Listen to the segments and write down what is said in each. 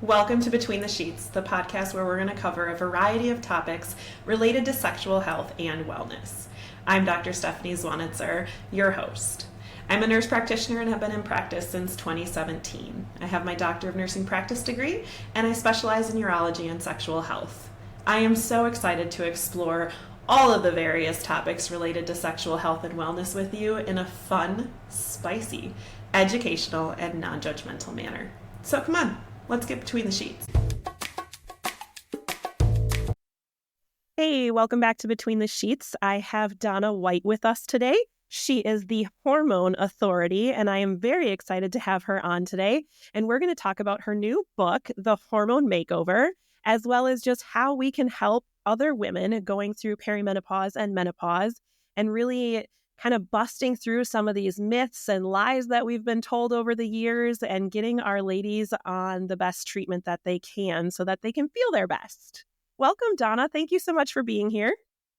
Welcome to Between the Sheets, the podcast where we're going to cover a variety of topics related to sexual health and wellness. I'm Dr. Stephanie Zwonitzer, your host. I'm a nurse practitioner and have been in practice since 2017. I have my Doctor of Nursing Practice degree, and I specialize in urology and sexual health. I am so excited to explore all of the various topics related to sexual health and wellness with you in a fun, spicy, educational, and non-judgmental manner. So come on, let's get between the sheets. Hey, welcome back to Between the Sheets. I have Donna White with us today. She is the hormone authority, and I am very excited to have her on today. And we're going to talk about her new book, The Hormone Makeover, as well as just how we can help other women going through perimenopause and menopause, and really kind of busting through some of these myths and lies that we've been told over the years and getting our ladies on the best treatment that they can so that they can feel their best. Welcome, Donna. Thank you so much for being here.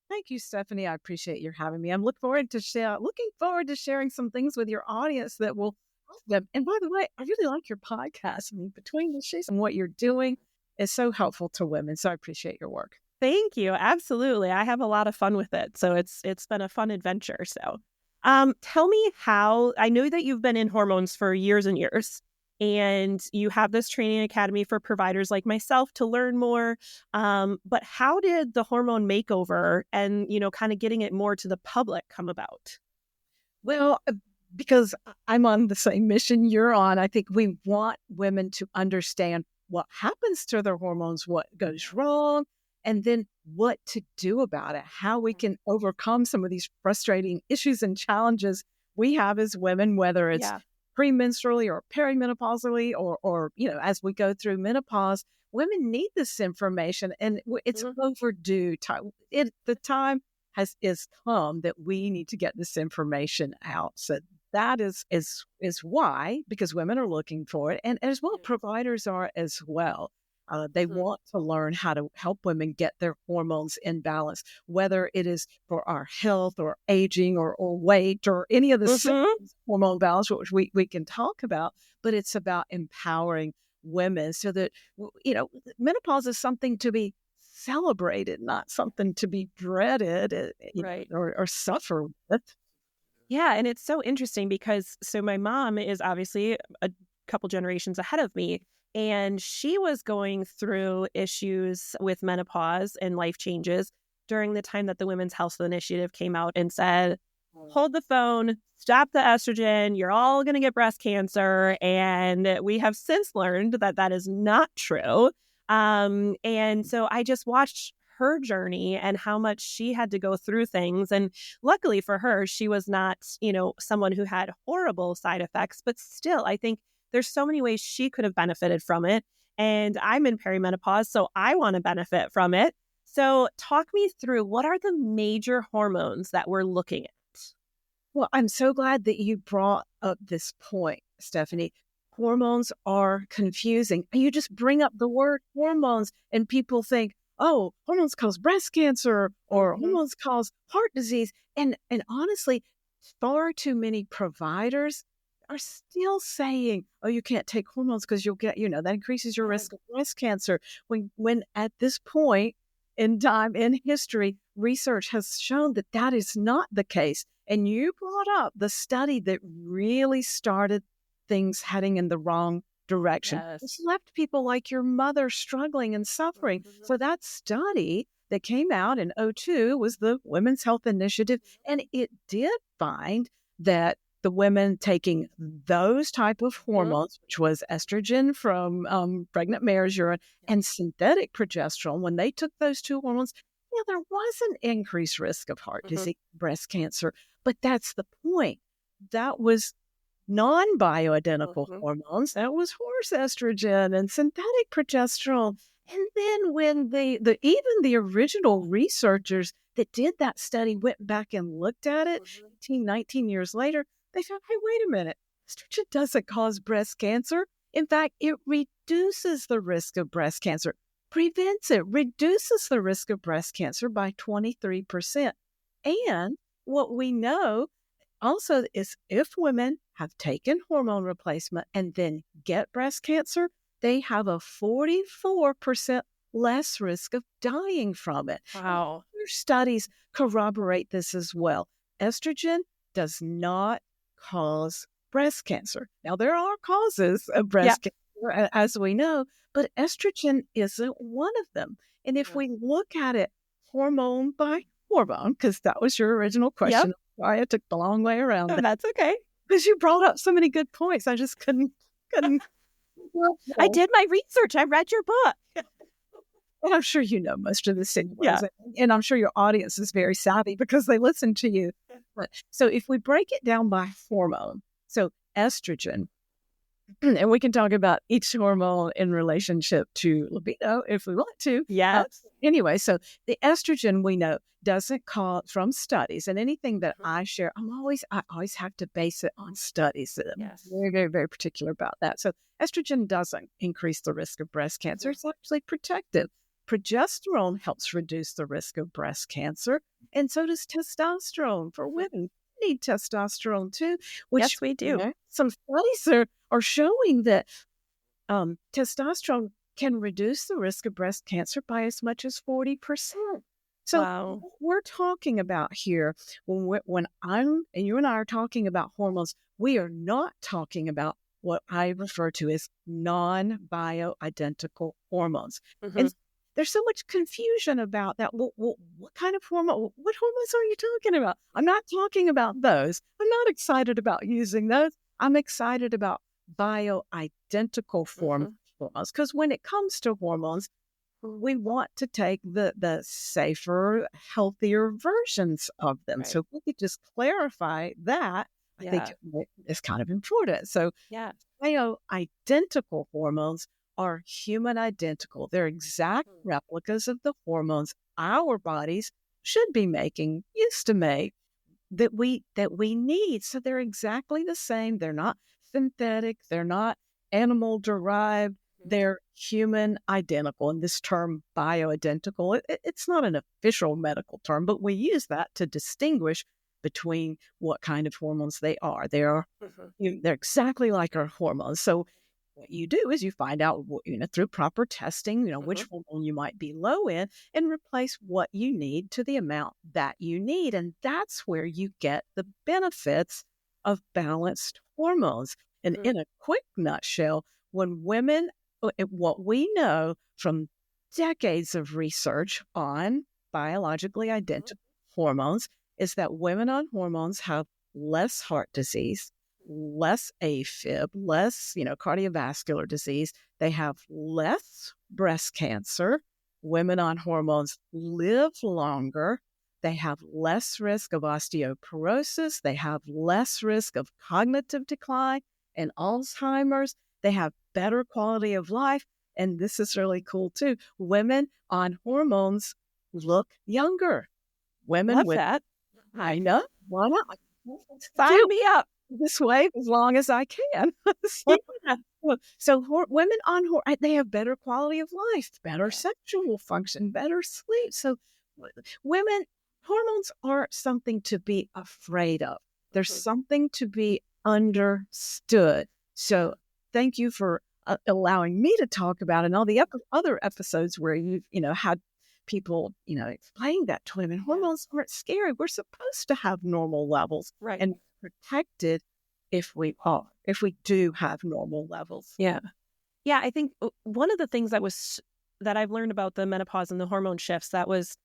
Thank you, Stephanie. I appreciate you having me. I'm looking forward to sharing some things with your audience that will help them. And by the way, I really like your podcast. I mean, Between the Sheets and what you're doing is so helpful to women. So I appreciate your work. Thank you. Absolutely. I have a lot of fun with it. So it's been a fun adventure. So tell me how, I know that you've been in hormones for years and years, and you have this training academy for providers like myself to learn more. But how did the hormone makeover and, kind of getting it more to the public come about? Well, because I'm on the same mission you're on, I think we want women to understand what happens to their hormones, what goes wrong, and then what to do about it, how we can overcome some of these frustrating issues and challenges we have as women, whether it's premenstrually or perimenopausally or as we go through menopause. Women need this information, and it's overdue. The time is come that we need to get this information out. So that is why, because women are looking for it, and as well, providers are as well. They want to learn how to help women get their hormones in balance, whether it is for our health or aging or weight or any of the symptoms, hormone balance, which we can talk about, but it's about empowering women so that, menopause is something to be celebrated, not something to be dreaded or suffer with. Yeah, and it's so interesting because, my mom is obviously a couple generations ahead of me, and she was going through issues with menopause and life changes during the time that the Women's Health Initiative came out and said, hold the phone, stop the estrogen, you're all going to get breast cancer. And we have since learned that that is not true. And so I just watched her journey and how much she had to go through things. And luckily for her, she was not, someone who had horrible side effects, but still, I think there's so many ways she could have benefited from it. And I'm in perimenopause, so I want to benefit from it. So talk me through, what are the major hormones that we're looking at? Well, I'm so glad that you brought up this point, Stephanie. Hormones are confusing. You just bring up the word hormones and people think, oh, hormones cause breast cancer or hormones cause heart disease. And honestly, far too many providers are still saying, oh, you can't take hormones because you'll get, that increases your risk of breast cancer. When at this point in time in history, research has shown that that is not the case. And you brought up the study that really started things heading in the wrong direction. Yes. It's left people like your mother struggling and suffering. So that study that came out in 2002 was the Women's Health Initiative, and it did find that the women taking those type of hormones, which was estrogen from pregnant mare's urine and synthetic progesterone, when they took those two hormones, there was an increased risk of heart disease, breast cancer. But that's the point. That was non-bioidentical hormones. That was horse estrogen and synthetic progesterone. And then when even the original researchers that did that study went back and looked at it 18, 19 years later, they found, hey, wait a minute, estrogen doesn't cause breast cancer. In fact, it reduces the risk of breast cancer, reduces the risk of breast cancer by 23%. And what we know also is if women have taken hormone replacement and then get breast cancer, they have a 44% less risk of dying from it. Wow. Other studies corroborate this as well. Estrogen does not cause breast cancer. Now, there are causes of breast cancer, as we know, but estrogen isn't one of them. And if we look at it hormone by hormone, because that was your original question, sorry, I took the long way around. Oh, that's okay. Because you brought up so many good points. I just couldn't. I did my research. I read your book. And I'm sure you know most of this anyways. And I'm sure your audience is very savvy because they listen to you. So if we break it down by hormone, so estrogen, and we can talk about each hormone in relationship to libido if we want to. Yes. Anyway, so the estrogen we know doesn't cause, from studies, and anything that I share, I always have to base it on studies. I'm very, very, very particular about that. So estrogen doesn't increase the risk of breast cancer. It's actually protective. Progesterone helps reduce the risk of breast cancer, and so does testosterone for women. We need testosterone too, which yes, we do. Some studies are showing that testosterone can reduce the risk of breast cancer by as much as 40%. So what we're talking about here, when I'm and you and I are talking about hormones, we are not talking about what I refer to as non-bioidentical hormones. And there's so much confusion about that. What kind of hormone? What hormones are you talking about? I'm not talking about those. I'm not excited about using those. I'm excited about bioidentical hormones, because when it comes to hormones, we want to take the safer, healthier versions of them. So if we could just clarify that, I think it's kind of important. So bioidentical hormones are human identical. They're exact replicas of the hormones our bodies should be making, used to make, that we need. So they're exactly the same. They're not synthetic. They're not animal derived. They're human identical. And this term bioidentical, it's not an official medical term, but we use that to distinguish between what kind of hormones they are. They're exactly like our hormones. So what you do is you find out, through proper testing, which hormone you might be low in, and replace what you need to the amount that you need. And that's where you get the benefits of balanced hormones. And in a quick nutshell, when women, what we know from decades of research on biologically identical hormones is that women on hormones have less heart disease, less AFib, less, cardiovascular disease. They have less breast cancer. Women on hormones live longer. They have less risk of osteoporosis. They have less risk of cognitive decline and Alzheimer's. They have better quality of life. And this is really cool too. Women on hormones look younger. Women Love with that. I know. Why not? Sign me up. This way as long as I can. So women on they have better quality of life, better sexual function, better sleep. So women, hormones aren't something to be afraid of. They're something to be understood. So thank you for allowing me to talk about it, and all the other episodes where you've had people explain that to women. Hormones aren't scary. We're supposed to have normal levels and protected if we do have normal levels. I think one of the things that I've learned about the menopause and the hormone shifts that was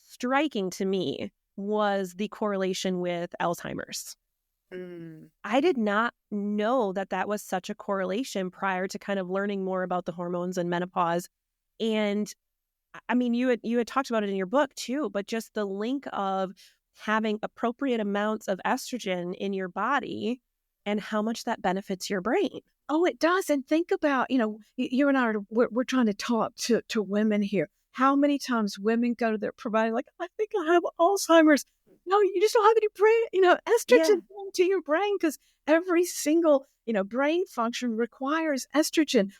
striking to me was the correlation with Alzheimer's. I did not know that was such a correlation prior to kind of learning more about the hormones and menopause. And I mean, you had talked about it in your book too, but just the link of having appropriate amounts of estrogen in your body and how much that benefits your brain. Oh, it does. And think about, you and I we're trying to talk to women here. How many times women go to their provider like, I think I have Alzheimer's. No, you just don't have any brain, estrogen to your brain, because every single, brain function requires estrogen.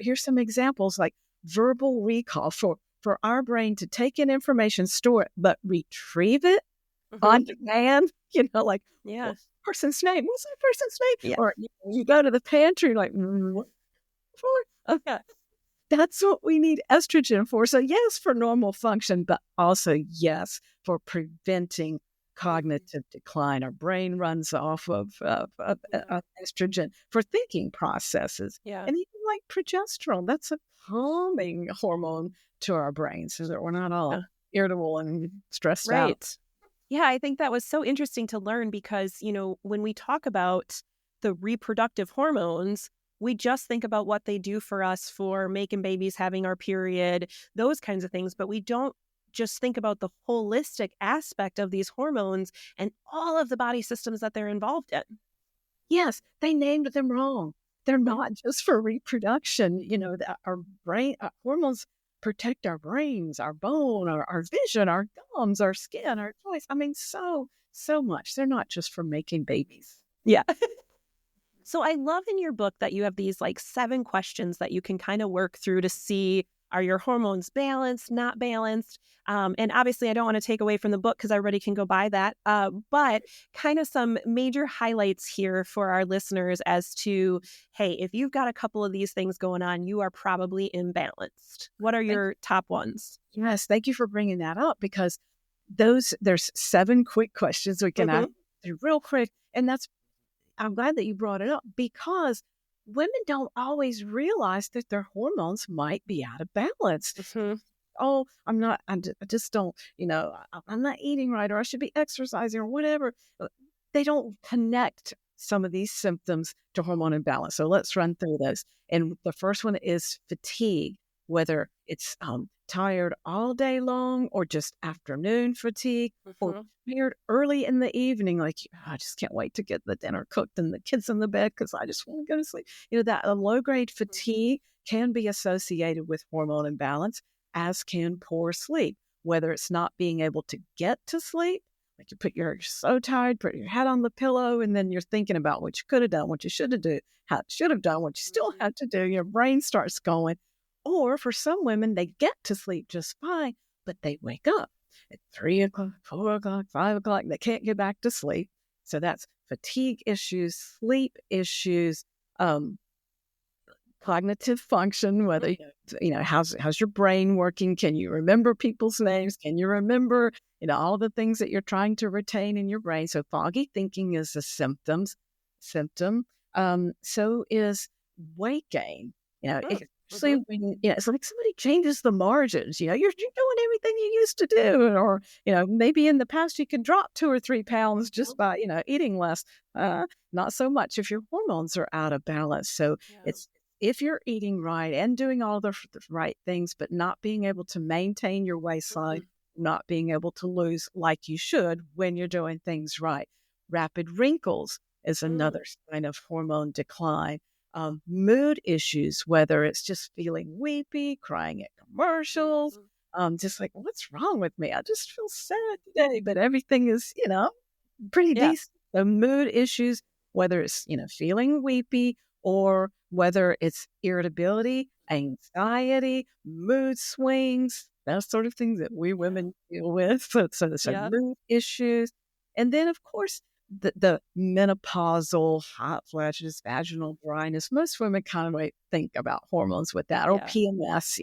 Here's some examples like verbal recall for our brain to take in information, store it, but retrieve it on demand, person's name. What's that person's name? Or you go to the pantry like, Yeah. That's what we need estrogen for. So yes, for normal function, but also yes, for preventing cognitive decline. Our brain runs off of estrogen for thinking processes. Yeah. And even like progesterone, that's a calming hormone to our brains so that we're not all irritable and stressed out. Right. Yeah, I think that was so interesting to learn because, when we talk about the reproductive hormones, we just think about what they do for us for making babies, having our period, those kinds of things. But we don't just think about the holistic aspect of these hormones and all of the body systems that they're involved in. Yes, they named them wrong. They're not just for reproduction. Our brain hormones protect our brains, our bone, our vision, our gums, our skin, our voice. I mean, so much. They're not just for making babies. Yeah. So I love in your book that you have these 7 questions that you can kind of work through to see, are your hormones balanced, not balanced? And obviously I don't want to take away from the book because everybody can go buy that. But kind of some major highlights here for our listeners as to, hey, if you've got a couple of these things going on, you are probably imbalanced. What are your top ones? Yes, thank you for bringing that up because there's 7 quick questions we can ask through real quick. And I'm glad that you brought it up because women don't always realize that their hormones might be out of balance. Oh, I just don't, I'm not eating right, or I should be exercising or whatever. They don't connect some of these symptoms to hormone imbalance. So let's run through those. And the first one is fatigue, whether it's tired all day long or just afternoon fatigue or tired early in the evening. Like, I just can't wait to get the dinner cooked and the kids in the bed because I just want to go to sleep. That low-grade fatigue can be associated with hormone imbalance, as can poor sleep, whether it's not being able to get to sleep. Like you're so tired, put your head on the pillow, and then you're thinking about what you could have done, what you should have done, what you still had to do. Your brain starts going. Or for some women, they get to sleep just fine, but they wake up at 3 o'clock, 4 o'clock, 5 o'clock. They can't get back to sleep. So that's fatigue issues, sleep issues, cognitive function, whether, how's your brain working? Can you remember people's names? Can you remember, all the things that you're trying to retain in your brain? So foggy thinking is a symptom. So is weight gain. Especially when, it's like somebody changes the margins, you're doing everything you used to do. Or, maybe in the past you could drop 2 or 3 pounds just by, eating less. Not so much if your hormones are out of balance. So it's, if you're eating right and doing all the right things, but not being able to maintain your waistline, not being able to lose like you should when you're doing things right. Rapid wrinkles is another sign of hormone decline. Mood issues, whether it's just feeling weepy, crying at commercials, just like, what's wrong with me? I just feel sad today, but everything is, pretty decent. So mood issues, whether it's, feeling weepy or whether it's irritability, anxiety, mood swings, that sort of things that we women deal with. So there's mood issues. And then, of course, the menopausal hot flashes, vaginal dryness. Most women kind of think about hormones with that, or PMS,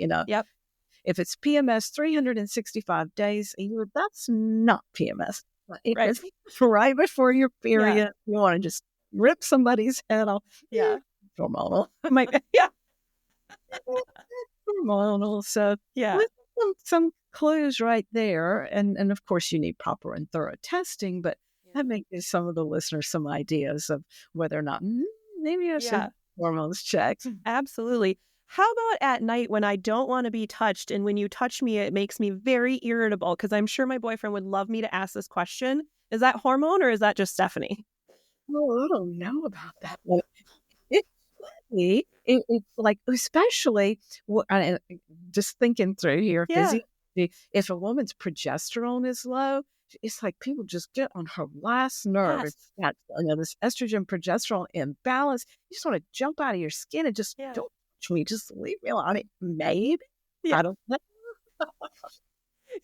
If it's PMS 365 days a year, that's not PMS. If it's right before your period, you want to just rip somebody's head off. Hormonal. Hormonal. So with some clues right there. And of course you need proper and thorough testing, but that may give some of the listeners some ideas of whether or not maybe I should hormones checked. Absolutely. How about at night when I don't want to be touched, and when you touch me, it makes me very irritable? Because I'm sure my boyfriend would love me to ask this question. Is that hormone or is that just Stephanie? Oh, I don't know about that. It's like, especially just thinking through here, if a woman's progesterone is low, it's like people just get on her last nerve. It's got, this estrogen progesterone imbalance. You just want to jump out of your skin and just don't touch me. Just leave me alone. Maybe. I don't know.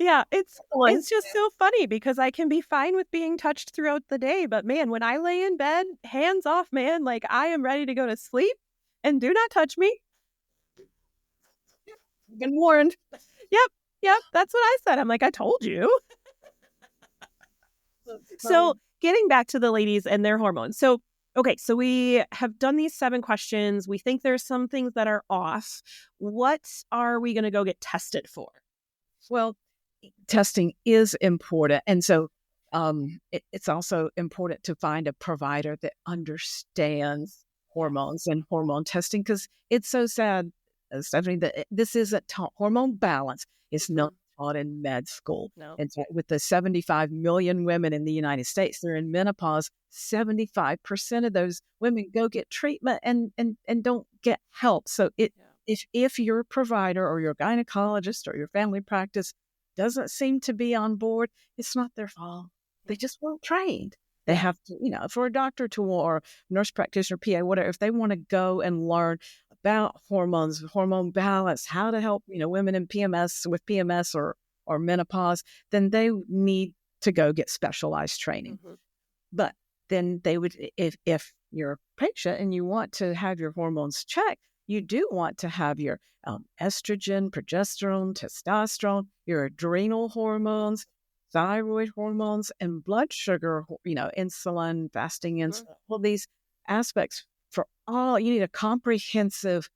Yeah, it's just so funny because I can be fine with being touched throughout the day. But man, when I lay in bed, hands off, man, like I am ready to go to sleep and do not touch me. Been warned. Yep. Yep. That's what I said. I'm like, I told you. So getting back to the ladies and their hormones. So, okay, so we have done these 7 questions. We think there's some things that are off. What are we going to go get tested for? Well, testing is important. And so it's also important to find a provider that understands hormones and hormone testing, because it's so sad, Stephanie, that this isn't taught. Hormone balance is not taught in med school. No. And so with the 75 million women in the United States, they're in menopause. 75% of those women go get treatment and don't get help. So if your provider or your gynecologist or your family practice doesn't seem to be on board, it's not their fault. They just weren't trained. They have to, for a doctor to, or nurse practitioner, PA, whatever, if they want to go and learn about hormones, hormone balance, how to help, women in PMS with PMS or menopause, then they need to go get specialized training. Mm-hmm. But then they would, if you're a patient and you want to have your hormones checked, you do want to have your estrogen, progesterone, testosterone, your adrenal hormones, thyroid hormones, and blood sugar, insulin, fasting insulin, all these aspects. For all, you need a comprehensive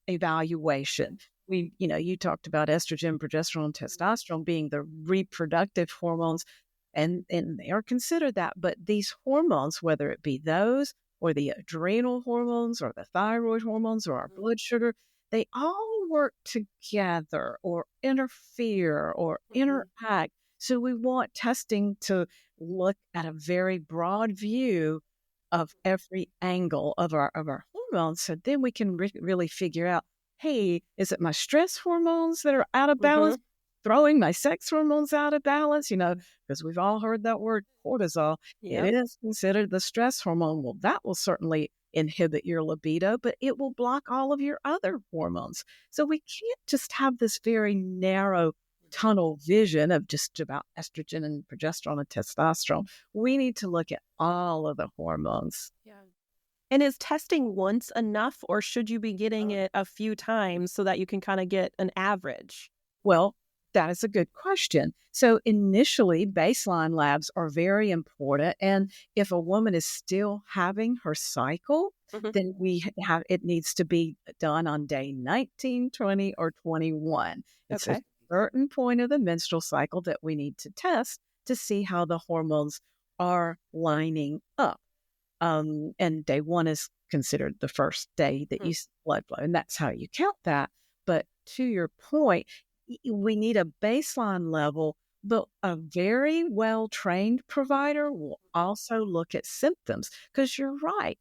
evaluation. You talked about estrogen, progesterone, testosterone being the reproductive hormones, and they are considered that. But these hormones, whether it be those or the adrenal hormones or the thyroid hormones or our blood sugar, they all work together or interfere or interact. So we want testing to look at a very broad view of every angle of our hormones. So then we can really figure out, hey, is it my stress hormones that are out of balance? Throwing my sex hormones out of balance, because we've all heard that word cortisol. Yep. It is considered the stress hormone. Well, that will certainly inhibit your libido, but it will block all of your other hormones. So we can't just have this very narrow tunnel vision of just about estrogen and progesterone and testosterone. We need to look at all of the hormones. Yeah. And is testing once enough, or should you be getting it a few times so that you can kind of get an average? Well, that is a good question. So initially, baseline labs are very important. And if a woman is still having her cycle, then it needs to be done on day 19, 20, or 21. It's a certain point of the menstrual cycle that we need to test to see how the hormones are lining up. And day 1 is considered the first day that you see blood flow, and that's how you count that. But to your point, we need a baseline level, but a very well-trained provider will also look at symptoms, because you're right.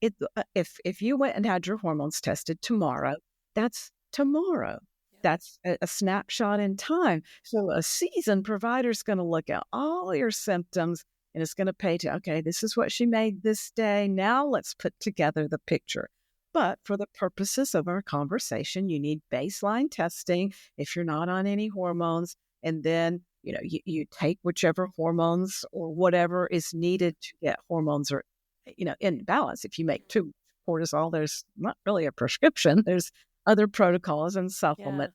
If you went and had your hormones tested tomorrow, that's tomorrow. That's a snapshot in time. So a seasoned provider is going to look at all your symptoms, and it's going to pay to, okay, this is what she made this day. Now let's put together the picture. But for the purposes of our conversation, you need baseline testing if you're not on any hormones. And then, you take whichever hormones or whatever is needed to get hormones or, in balance. If you make too cortisol, there's not really a prescription. There's other protocols and supplements.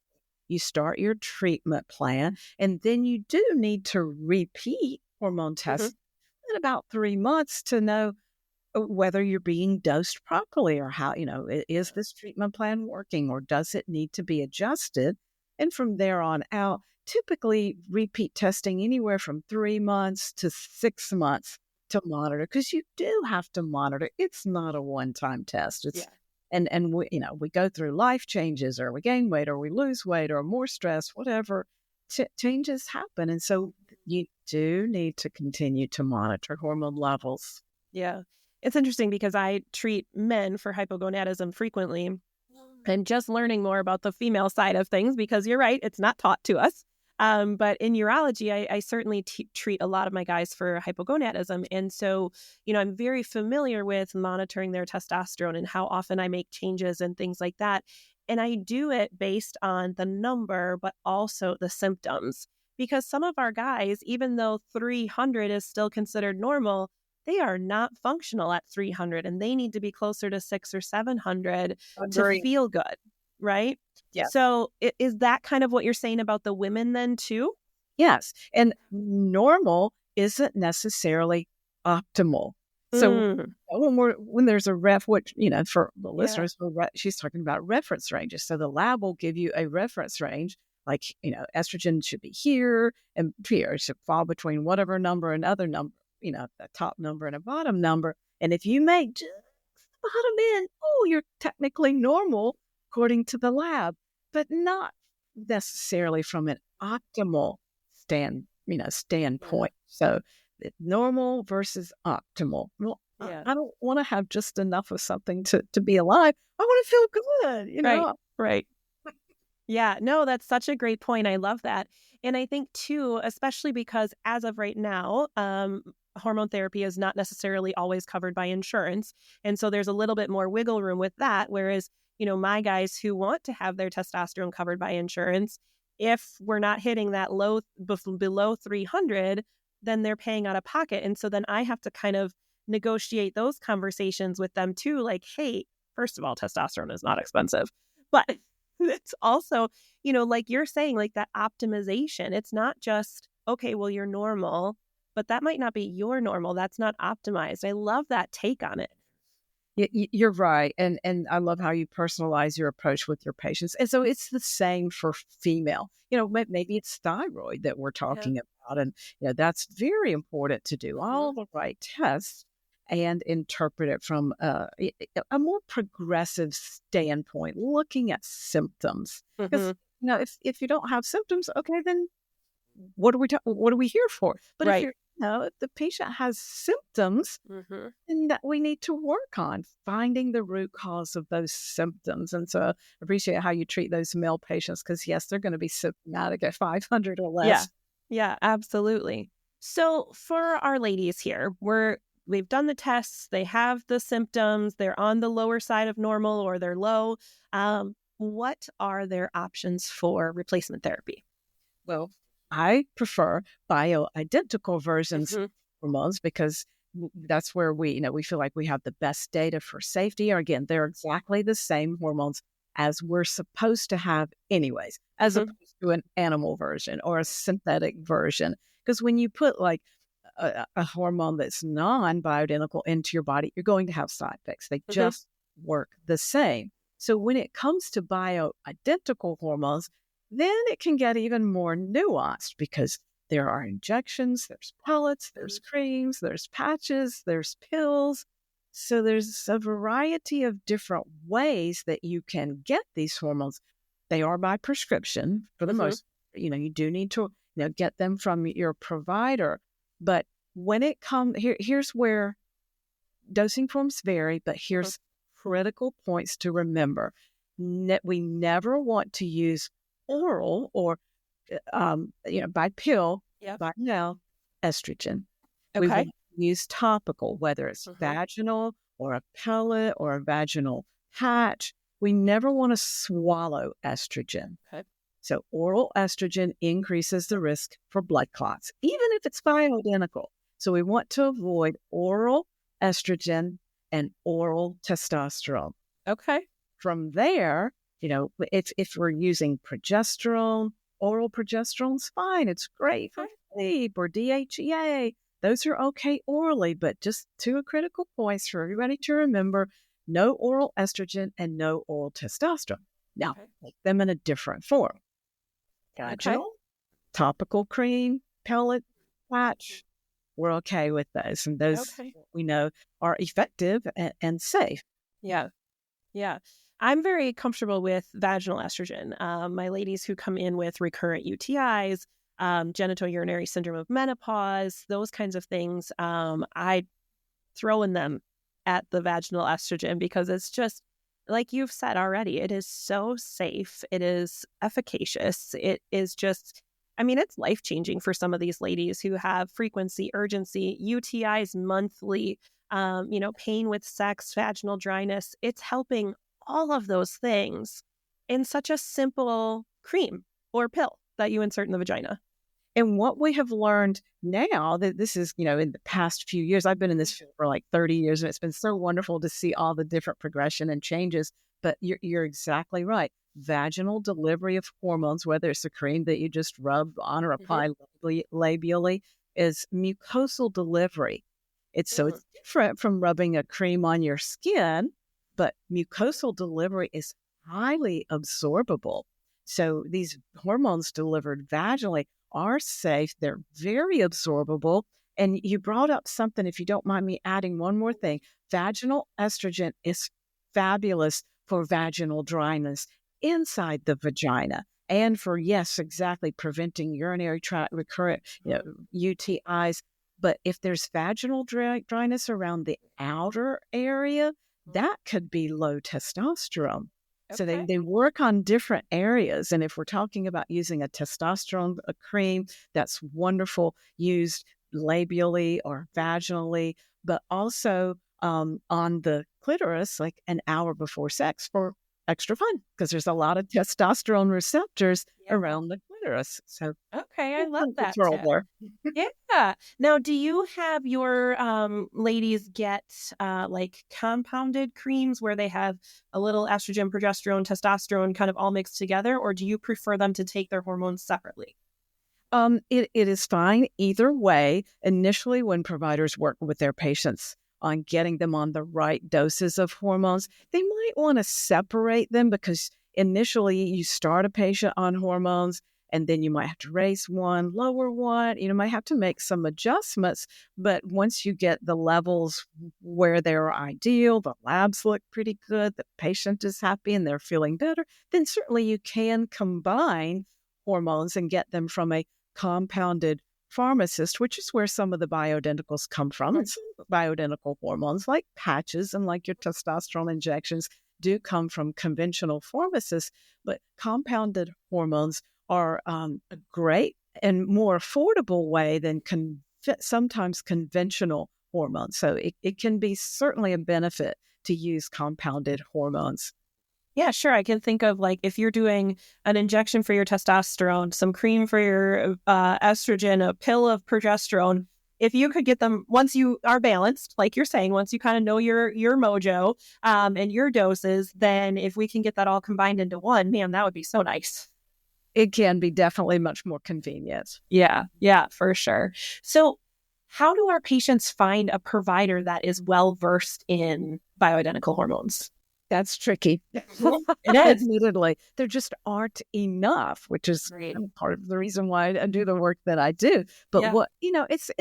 Yeah. You start your treatment plan, and then you do need to repeat hormone tests in about 3 months to know whether you're being dosed properly, or how, is this treatment plan working, or does it need to be adjusted? And from there on out, typically repeat testing anywhere from 3 months to 6 months to monitor, because you do have to monitor. It's not a one-time test. It's and we go through life changes, or we gain weight, or we lose weight, or more stress, whatever. Changes happen. And so you do need to continue to monitor hormone levels. Yeah. It's interesting because I treat men for hypogonadism frequently. I'm just learning more about the female side of things, because you're right, it's not taught to us. But in urology, I certainly treat a lot of my guys for hypogonadism. And so, I'm very familiar with monitoring their testosterone and how often I make changes and things like that. And I do it based on the number, but also the symptoms. Because some of our guys, even though 300 is still considered normal, they are not functional at 300, and they need to be closer to 600 or 700 to feel good, right? Yeah. So is that kind of what you're saying about the women then too? Yes. And normal isn't necessarily optimal. So Mm, when there's a which, for the yeah. listeners, she's talking about reference ranges. So the lab will give you a reference range, like, estrogen should be here and here. It should fall between whatever number and other number, a top number and a bottom number. And if you make just the bottom end, oh, you're technically normal according to the lab, but not necessarily from an optimal Yeah. standpoint. So normal versus optimal. Well, Yeah. I don't want to have just enough of something to be alive. I want to feel good, Right. Right. Yeah, no, that's such a great point. I love that. And I think too, especially because as of right now, hormone therapy is not necessarily always covered by insurance. And so there's a little bit more wiggle room with that. Whereas, my guys who want to have their testosterone covered by insurance, if we're not hitting that below 300, then they're paying out of pocket. And so then I have to kind of negotiate those conversations with them too. Like, hey, first of all, testosterone is not expensive, but it's also, like you're saying, like that optimization. It's not just, okay, well, you're normal, but that might not be your normal. That's not optimized. I love that take on it. You're right, and I love how you personalize your approach with your patients. And so it's the same for female. Maybe it's thyroid that we're Yeah. talking about, and that's very important to do all the right tests and interpret it from a more progressive standpoint, looking at symptoms. Because Mm-hmm. if you don't have symptoms, okay, then what are we here for? But Right. if the patient has symptoms, Mm-hmm. and that we need to work on finding the root cause of those symptoms. And so I appreciate how you treat those male patients because, yes, they're going to be symptomatic at 500 or Yeah. less. Yeah, absolutely. So for our ladies here, we've done the tests, they have the symptoms, they're on the lower side of normal or they're low. What are their options for replacement therapy? Well, I prefer bioidentical versions of Mm-hmm. hormones because that's where we feel like we have the best data for safety. Or again, they're exactly the same hormones as we're supposed to have anyways, as Mm-hmm. opposed to an animal version or a synthetic version. Because when you put like a hormone that's non-bioidentical into your body, you're going to have side effects. They Mm-hmm. just work the same. So when it comes to bioidentical hormones, then it can get even more nuanced because there are injections, there's pellets, there's creams, there's patches, there's pills. So there's a variety of different ways that you can get these hormones. They are by prescription for the Mm-hmm. most. You do need to get them from your provider. But when it comes here's where dosing forms vary, but Mm-hmm. here's critical points to remember. We never want to use oral or by pill, Yep. by now, estrogen. We Okay. want to use topical, whether it's Mm-hmm. vaginal or a pellet or a vaginal patch. We never want to swallow estrogen. Okay. So oral estrogen increases the risk for blood clots, even if it's bioidentical. So we want to avoid oral estrogen and oral testosterone. Okay. From there, if we're using progesterone, oral progesterone's fine. It's great for Okay. sleep or DHEA. Those are okay orally, but just two critical points for everybody to remember: no oral estrogen and no oral testosterone. Now, Okay. take them in a different form. Okay. Vaginal, topical cream, pellet, patch. We're okay with those. And those Okay. we know are effective and safe. Yeah. Yeah. I'm very comfortable with vaginal estrogen. My ladies who come in with recurrent UTIs, genitourinary syndrome of menopause, those kinds of things, I throw in them at the vaginal estrogen because it's just, like you've said already, it is so safe. It is efficacious. It is just, I mean, it's life changing for some of these ladies who have frequency, urgency, UTIs monthly, pain with sex, vaginal dryness. It's helping all of those things in such a simple cream or pill that you insert in the vagina. And what we have learned now that this is, in the past few years, I've been in this field for like 30 years, and it's been so wonderful to see all the different progression and changes. But you're exactly right. Vaginal delivery of hormones, whether it's a cream that you just rub on or apply labially, is mucosal delivery. It's different from rubbing a cream on your skin, but mucosal delivery is highly absorbable. So these hormones delivered vaginally are safe. They're very absorbable. And you brought up something, if you don't mind me adding one more thing. Vaginal estrogen is fabulous for vaginal dryness inside the vagina and for, yes, exactly, preventing urinary tract recurrent UTIs. But if there's vaginal dryness around the outer area, that could be low testosterone. So they work on different areas. And if we're talking about using a testosterone cream, that's wonderful, used labially or vaginally, but also on the clitoris, like an hour before sex for extra fun, because there's a lot of testosterone receptors around the clitoris. So I love that tip. Yeah. Now, do you have your ladies get like compounded creams where they have a little estrogen, progesterone, testosterone kind of all mixed together, or do you prefer them to take their hormones separately? It is fine either way. Initially, when providers work with their patients on getting them on the right doses of hormones, they might want to separate them, because initially you start a patient on hormones and then you might have to raise one, lower one, might have to make some adjustments. But once you get the levels where they're ideal, the labs look pretty good, the patient is happy and they're feeling better, then certainly you can combine hormones and get them from a compounded pharmacist, which is where some of the bioidenticals come from. And some bioidentical hormones, like patches and like your testosterone injections, do come from conventional pharmacists. But compounded hormones are a great and more affordable way than sometimes conventional hormones. So it can be certainly a benefit to use compounded hormones. Yeah, sure. I can think of, like, if you're doing an injection for your testosterone, some cream for your estrogen, a pill of progesterone. If you could get them once you are balanced, like you're saying, once you kind of know your mojo and your doses, then if we can get that all combined into one, man, that would be so nice. It can be definitely much more convenient. Yeah, for sure. So how do our patients find a provider that is well versed in bioidentical hormones? That's tricky. It is. Admittedly, there just aren't enough, which is part of the reason why I do the work that I do. But it's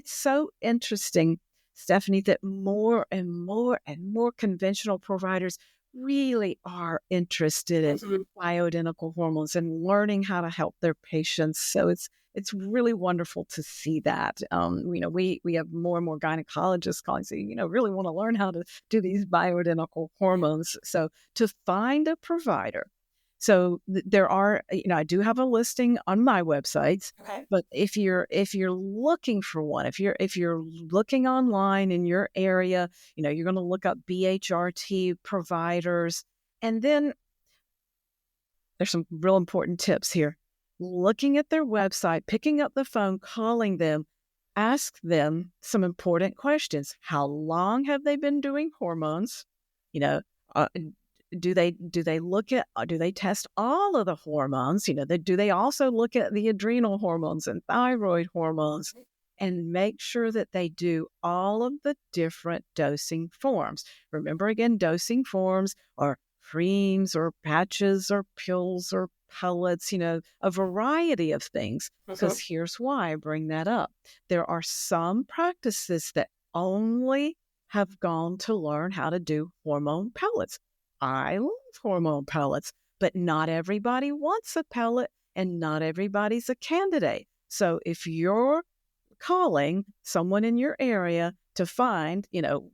so interesting, Stephanie, that more and more and more conventional providers really are interested in bioidentical hormones and learning how to help their patients. So it's really wonderful to see that. We have more and more gynecologists calling, saying, really want to learn how to do these bioidentical hormones. So to find a provider. So there are, I do have a listing on my websites, but if you're looking for one, if you're looking online in your area, you're going to look up BHRT providers. And then there's some real important tips here. Looking at their website, picking up the phone, calling them, ask them some important questions. How long have they been doing hormones? Do they look at, do they test all of the hormones? Do they also look at the adrenal hormones and thyroid hormones? And make sure that they do all of the different dosing forms. Remember, again, dosing forms are creams or patches or pills or pellets, a variety of things. Because here's why I bring that up. There are some practices that only have gone to learn how to do hormone pellets. I love hormone pellets, but not everybody wants a pellet and not everybody's a candidate. So if you're calling someone in your area to find, to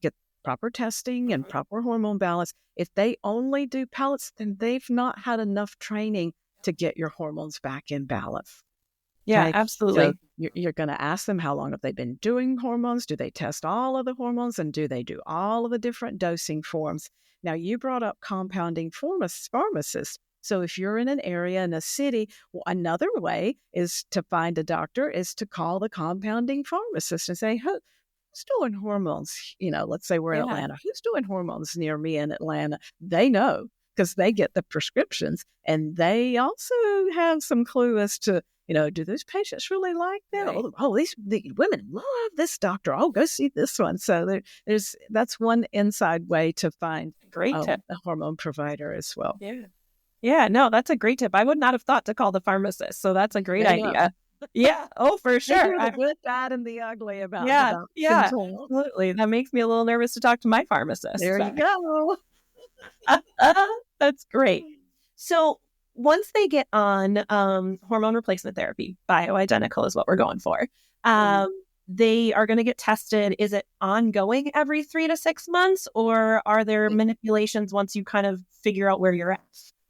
get proper testing and proper hormone balance, if they only do pellets, then they've not had enough training to get your hormones back in balance. Yeah, Okay? absolutely. So you're going to ask them, how long have they been doing hormones? Do they test all of the hormones? And do they do all of the different dosing forms? Now, you brought up compounding pharmacists. So if you're in an area in a city, another way is to find a doctor is to call the compounding pharmacist and say, who's doing hormones? Let's say we're in Yeah. Atlanta. Who's doing hormones near me in Atlanta? They know because they get the prescriptions, and they also have some clue as to, do those patients really like that? Right. The women love this doctor. Oh, go see this one. So that's one inside way to find Great tip. a hormone provider as well. Yeah. Yeah, no, that's a great tip. I would not have thought to call the pharmacist. So that's a great There you go. idea. Yeah. Oh, for They sure. hear the good, bad, and the ugly about Yeah. Yeah. control. Absolutely. That makes me a little nervous to talk to my pharmacist. There you go. That's great. So once they get on hormone replacement therapy, bioidentical is what we're going for. They are going to get tested. Is it ongoing every 3 to 6 months, or are there manipulations once you kind of figure out where you're at?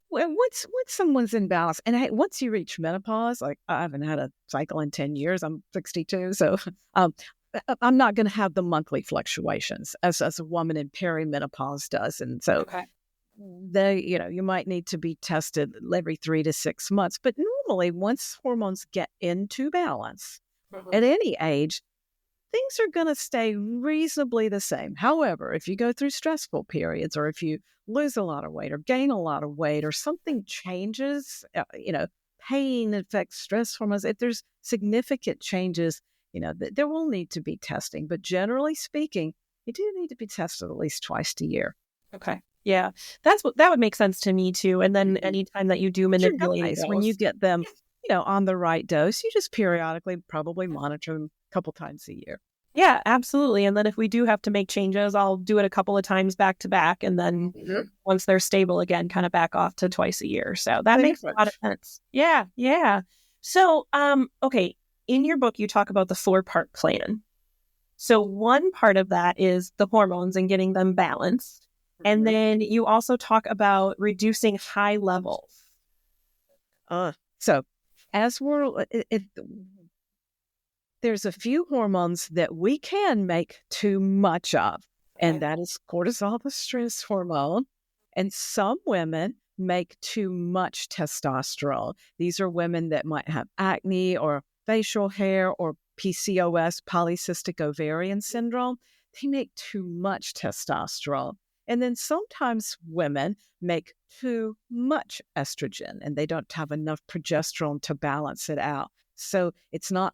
Well, once someone's in balance, and once you reach menopause, like I haven't had a cycle in 10 years. I'm 62, so I'm not going to have the monthly fluctuations as a woman in perimenopause does, and so Okay. you might need to be tested every 3 to 6 months. But normally, once hormones get into balance at any age, things are going to stay reasonably the same. However, if you go through stressful periods, or if you lose a lot of weight or gain a lot of weight, or something changes, pain affects stress hormones. If there's significant changes, there will need to be testing. But generally speaking, you do need to be tested at least twice a year. Okay. Yeah. That would make sense to me too. And then anytime that you do manipulate those, when you get them, on the right dose, you just periodically probably monitor them a couple times a year. Yeah, absolutely. And then if we do have to make changes, I'll do it a couple of times back to back. And then once they're stable again, kind of back off to twice a year. So that makes a lot of sense. Yeah. Yeah. So, okay. In your book, you talk about the 4-part plan. So one part of that is the hormones and getting them balanced. And then you also talk about reducing high levels. So as there's a few hormones that we can make too much of, and that is cortisol, the stress hormone. And some women make too much testosterone. These are women that might have acne or facial hair or PCOS, polycystic ovarian syndrome. They make too much testosterone. And then sometimes women make too much estrogen, and they don't have enough progesterone to balance it out. So it's not,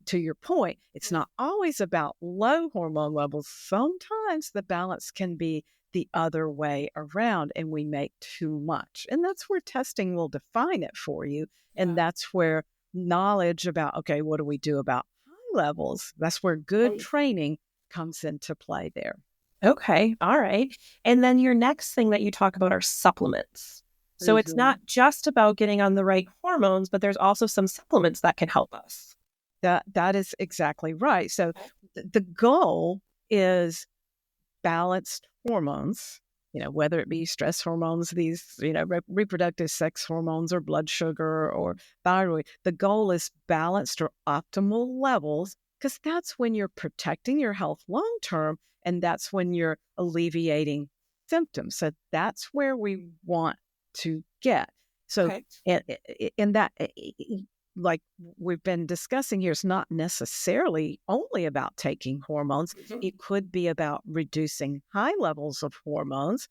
to your point, it's not always about low hormone levels. Sometimes the balance can be the other way around, and we make too much. And that's where testing will define it for you. And that's where knowledge about, okay, what do we do about high levels? That's where good training comes into play there. Okay. All right. And then your next thing that you talk about are supplements. So it's not just about getting on the right hormones, but there's also some supplements that can help us. That is exactly right. So the goal is balanced hormones, whether it be stress hormones, these, reproductive sex hormones, or blood sugar or thyroid. The goal is balanced or optimal levels, because that's when you're protecting your health long term, and that's when you're alleviating symptoms. So that's where we want to get. So, and that, like we've been discussing here, is not necessarily only about taking hormones. It could be about reducing high levels of hormones.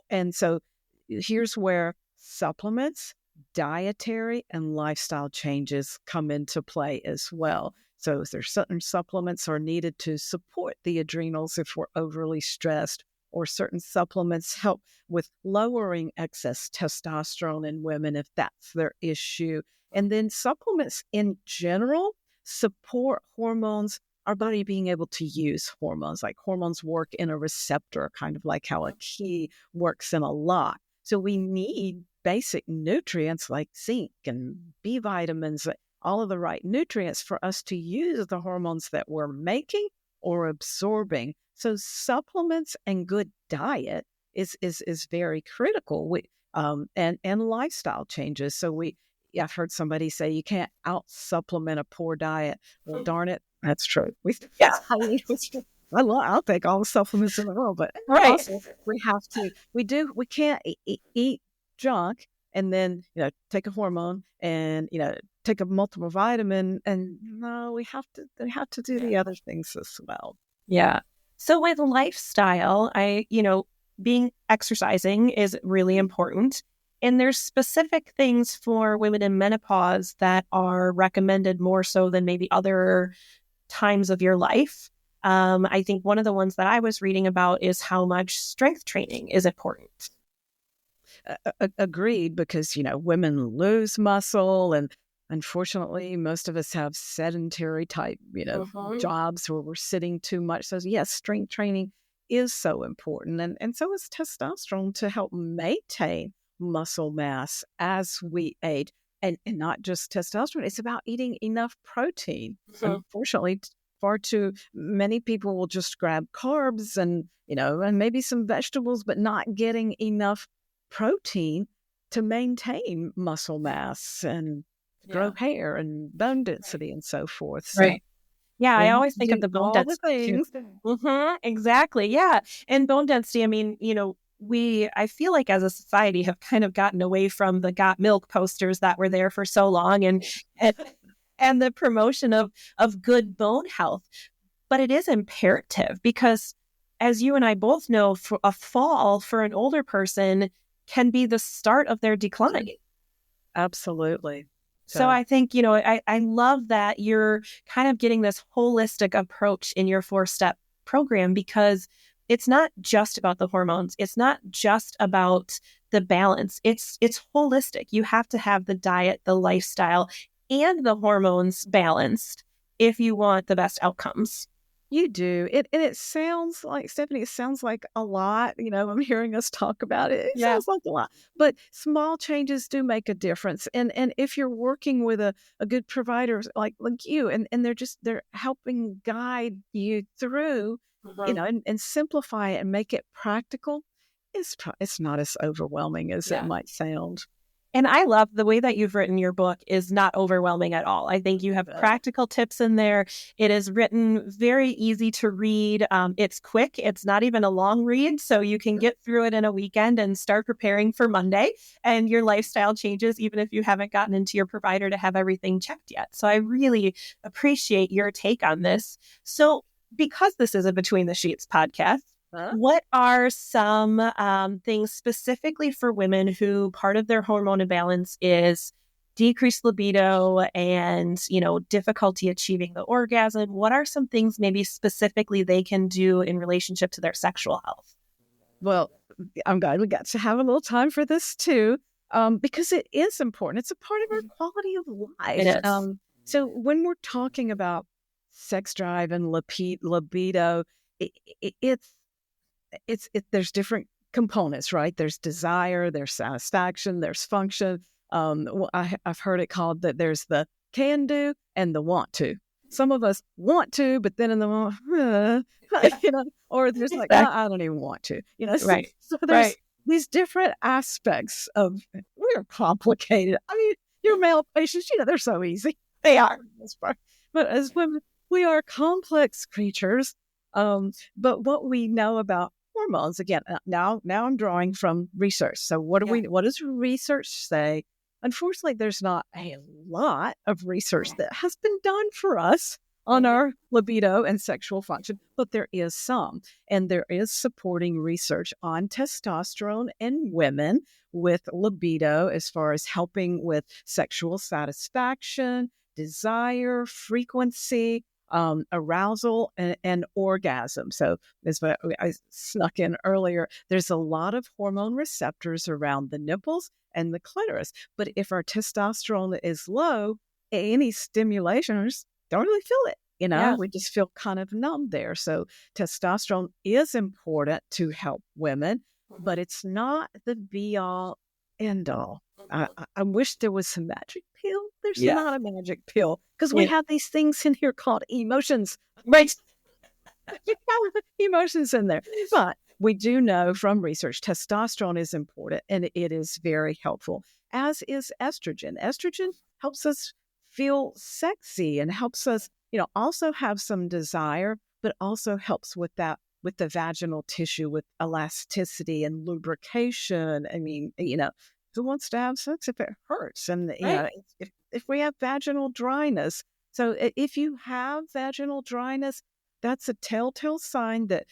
And so here's where supplements, dietary, and lifestyle changes come into play as well. So there's certain supplements are needed to support the adrenals if we're overly stressed, or certain supplements help with lowering excess testosterone in women if that's their issue. And then supplements in general support hormones, our body being able to use hormones. Like hormones work in a receptor, kind of like how a key works in a lock. So we need basic nutrients like zinc and B vitamins, all of the right nutrients for us to use the hormones that we're making or absorbing. So supplements and good diet is very critical. And lifestyle changes. So I've heard somebody say you can't out supplement a poor diet. Well, darn it, that's true. I'll take all the supplements in the world, but also we can't eat junk and then take a hormone and take a multiple vitamin, and no, we have to do the other things as well. Yeah. So with lifestyle, being exercising is really important. And there's specific things for women in menopause that are recommended more so than maybe other times of your life. I think one of the ones that I was reading about is how much strength training is important. Agreed, because, women lose muscle, and unfortunately, most of us have sedentary type, jobs where we're sitting too much. So yes, strength training is so important. And so is testosterone to help maintain muscle mass as we age. And not just testosterone, it's about eating enough protein. Unfortunately, far too many people will just grab carbs and, and maybe some vegetables, but not getting enough protein to maintain muscle mass and grow hair and bone density and so forth. So Right. Yeah, I we need always to think of do the bone all the density too. things. Exactly. Yeah. And bone density, I mean, I feel like as a society have kind of gotten away from the got milk posters that were there for so long and, and the promotion of good bone health. But it is imperative because as you and I both know, for a fall for an older person can be the start of their decline. Absolutely. So I think, I love that you're kind of getting this holistic approach in your 4-step program because it's not just about the hormones. It's not just about the balance. It's holistic. You have to have the diet, the lifestyle, and the hormones balanced if you want the best outcomes. You do. And it sounds like, Stephanie, it sounds like a lot. I'm hearing us talk about it. It sounds like a lot. But small changes do make a difference. And if you're working with a good provider like you, and they're helping guide you through, and simplify it and make it practical, it's not as overwhelming as it might sound. And I love the way that you've written your book is not overwhelming at all. I think you have practical tips in there. It is written very easy to read. It's quick. It's not even a long read. So you can get through it in a weekend and start preparing for Monday and your lifestyle changes, even if you haven't gotten into your provider to have everything checked yet. So I really appreciate your take on this. So because this is a Between the Sheets podcast, what are some things specifically for women who part of their hormone imbalance is decreased libido and, difficulty achieving the orgasm? What are some things maybe specifically they can do in relationship to their sexual health? Well, I'm glad we got to have a little time for this too, because it is important. It's a part of our quality of life. It is. So when we're talking about sex drive and libido, there's different components, right? There's desire, there's satisfaction, there's function. I've heard it called that there's the can do and the want to. Some of us want to, but then in the moment, or there's like, I don't even want to, Right. So there's these different aspects of, we're complicated. I mean, your male patients, they're so easy. They are. But as women, we are complex creatures. But what we know about hormones, again, now I'm drawing from research. So what does research say? Unfortunately, there's not a lot of research that has been done for us on our libido and sexual function, but there is some. And there is supporting research on testosterone in women with libido as far as helping with sexual satisfaction, desire, frequency, arousal, and orgasm. So that's what I snuck in earlier. There's a lot of hormone receptors around the nipples and the clitoris. But if our testosterone is low, any stimulation, we just don't really feel it. We just feel kind of numb there. So testosterone is important to help women, but it's not the be all end all. I wish there was some magic pill. There's not a magic pill because we have these things in here called emotions. Right. Emotions in there. But we do know from research, testosterone is important and it is very helpful, as is estrogen. Estrogen helps us feel sexy and helps us, also have some desire, but also helps with that, with the vaginal tissue, with elasticity and lubrication. I mean, who wants to have sex if it hurts? And, if we have vaginal dryness. So if you have vaginal dryness, that's a telltale sign that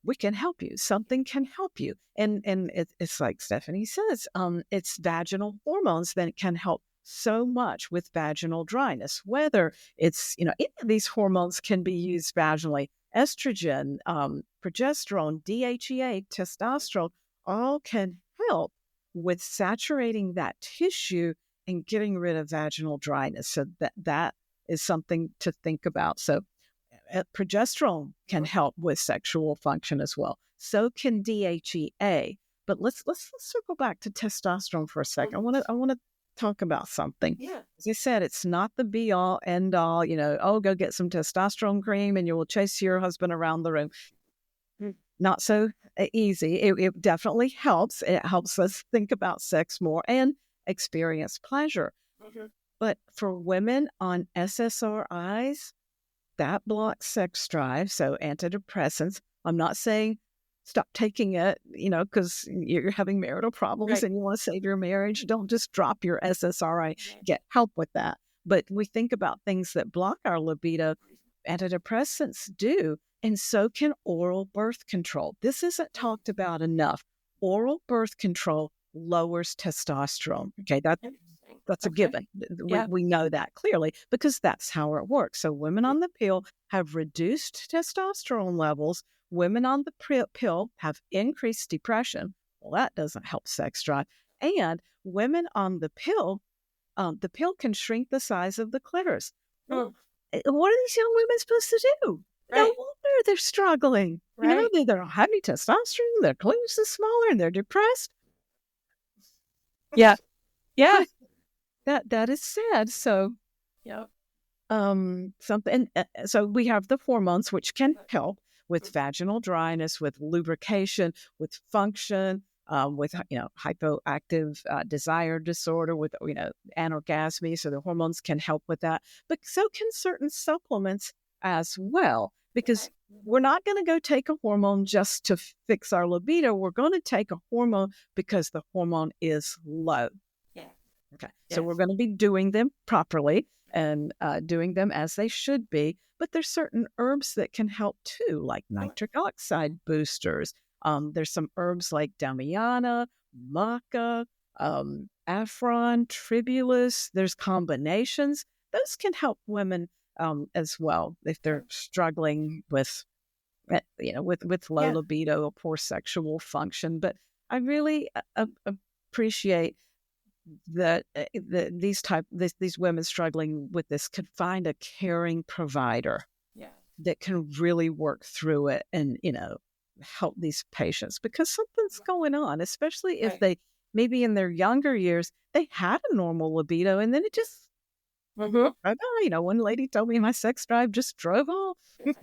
we can help you. Something can help you. And it's like Stephanie says, it's vaginal hormones that can help so much with vaginal dryness, whether it's, any of these hormones can be used vaginally. Estrogen, progesterone, DHEA, testosterone, all can help with saturating that tissue and getting rid of vaginal dryness. So that is something to think about. So progesterone can help with sexual function as well. So can DHEA. But let's circle back to testosterone for a second. I want to talk about something. Yeah. As I said, it's not the be all end all. Go get some testosterone cream and you will chase your husband around the room. Not so easy. It definitely helps. It helps us think about sex more and experience pleasure. But for women on SSRIs, that blocks sex drive. So antidepressants. I'm not saying stop taking it, because you're having marital problems and you want to save your marriage. Don't just drop your SSRI. Get help with that. But we think about things that block our libido. Antidepressants do. And so can oral birth control. This isn't talked about enough. Oral birth control lowers testosterone. Okay, that's a given. We know that clearly because that's how it works. So women on the pill have reduced testosterone levels. Women on the pill have increased depression. Well, that doesn't help sex drive. And women on the pill can shrink the size of the clitoris. What are these young women supposed to do? No wonder they're struggling. They don't have any testosterone. Their clitoris is smaller and they're depressed. Yeah. That is sad. So, so we have the hormones which can help with vaginal dryness, with lubrication, with function, with hypoactive desire disorder, with anorgasmy. So the hormones can help with that, but so can certain supplements as well. Because we're not going to go take a hormone just to fix our libido. We're going to take a hormone because the hormone is low. Okay. So we're going to be doing them properly and doing them as they should be. But there's certain herbs that can help too, like nitric oxide boosters. There's some herbs like Damiana, Maca, Afron, Tribulus. There's combinations. Those can help women as well if they're struggling with low libido or poor sexual function. But I really appreciate that these women struggling with this could find a caring provider that can really work through it and help these patients, because something's going on, especially if they maybe in their younger years they had a normal libido and then it just one lady told me my sex drive just drove off. If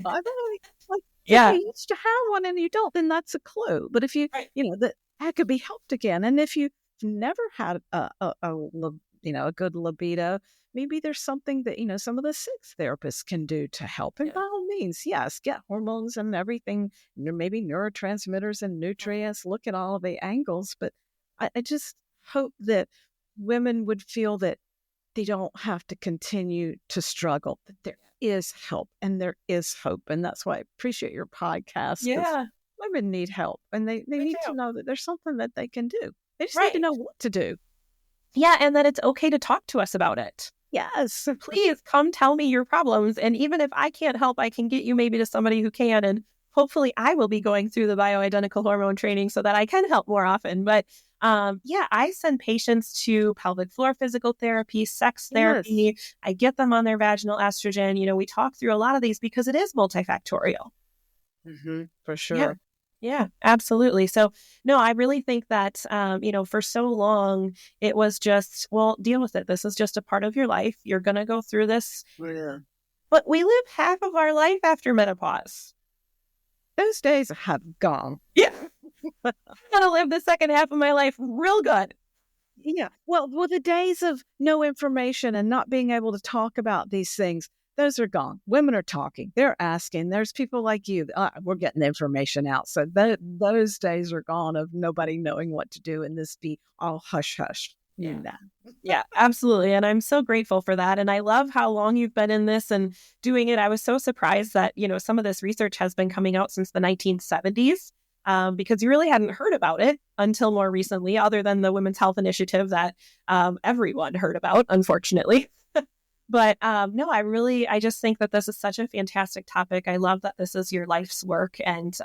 you used to have one and you don't, then that's a clue. But if you that could be helped again. And if you never had a good libido, maybe there's something that some of the sex therapists can do to help. And by all means, yes, get hormones and everything, maybe neurotransmitters and nutrients, look at all of the angles. But I just hope that women would feel that they don't have to continue to struggle, that there is help and there is hope. And that's why I appreciate your podcast. Women need help and they need to know that there's something that they can do. They just need to know what to do. Yeah, and that it's okay to talk to us about it. Yes. Please come tell me your problems. And even if I can't help, I can get you maybe to somebody who can. And hopefully I will be going through the bioidentical hormone training so that I can help more often. But I send patients to pelvic floor physical therapy, sex therapy. I get them on their vaginal estrogen. We talk through a lot of these because it is multifactorial. For sure. Yeah, absolutely. So, no, I really think that, for so long, it was just, well, deal with it. This is just a part of your life. You're going to go through this. Yeah. But we live half of our life after menopause. Those days have gone. Yeah. I'm going to live the second half of my life real good. Yeah. Well, the days of no information and not being able to talk about these things, those are gone. Women are talking. They're asking. There's people like you. We're getting the information out. So those days are gone of nobody knowing what to do and this be all hush-hush. you know. Yeah, absolutely. And I'm so grateful for that. And I love how long you've been in this and doing it. I was so surprised that, some of this research has been coming out since the 1970s, because you really hadn't heard about it until more recently, other than the Women's Health Initiative that everyone heard about, unfortunately. But no, I just think that this is such a fantastic topic. I love that this is your life's work, and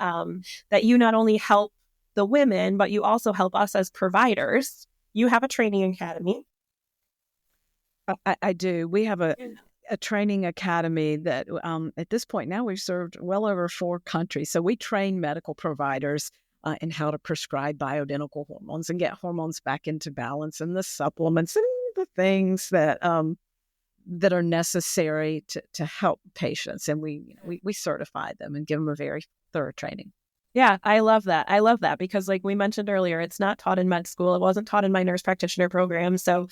that you not only help the women, but you also help us as providers. You have a training academy. I do. We have a training academy that at this point now we've served well over 4 countries. So we train medical providers in how to prescribe bioidentical hormones and get hormones back into balance, and the supplements and the things that that are necessary to help patients. And we certify them and give them a very thorough training. Yeah, I love that. I love that because, like we mentioned earlier, it's not taught in med school. It wasn't taught in my nurse practitioner program. So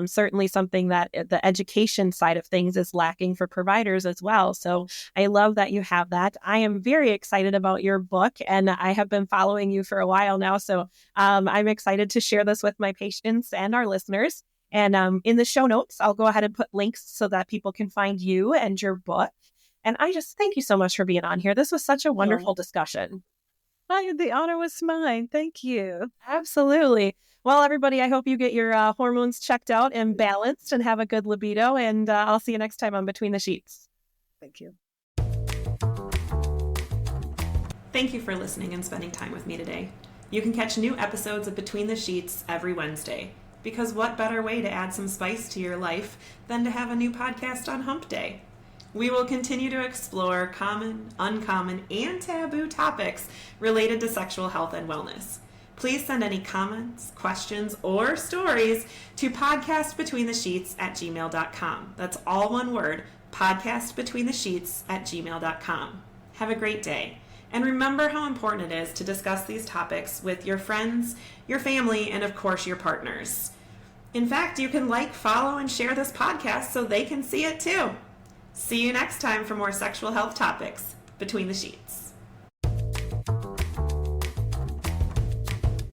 certainly something that the education side of things is lacking for providers as well. So I love that you have that. I am very excited about your book, and I have been following you for a while now. So I'm excited to share this with my patients and our listeners. And in the show notes, I'll go ahead and put links so that people can find you and your book. And I just thank you so much for being on here. This was such a wonderful discussion. The honor was mine. Thank you. Absolutely. Well, everybody, I hope you get your hormones checked out and balanced and have a good libido. And I'll see you next time on Between the Sheets. Thank you. Thank you for listening and spending time with me today. You can catch new episodes of Between the Sheets every Wednesday. Because what better way to add some spice to your life than to have a new podcast on Hump Day? We will continue to explore common, uncommon, and taboo topics related to sexual health and wellness. Please send any comments, questions, or stories to podcastbetweenthesheets@gmail.com. That's all one word, podcastbetweenthesheets@gmail.com. Have a great day. And remember how important it is to discuss these topics with your friends, your family, and of course your partners. In fact, you can like, follow, and share this podcast so they can see it too. See you next time for more sexual health topics Between the Sheets.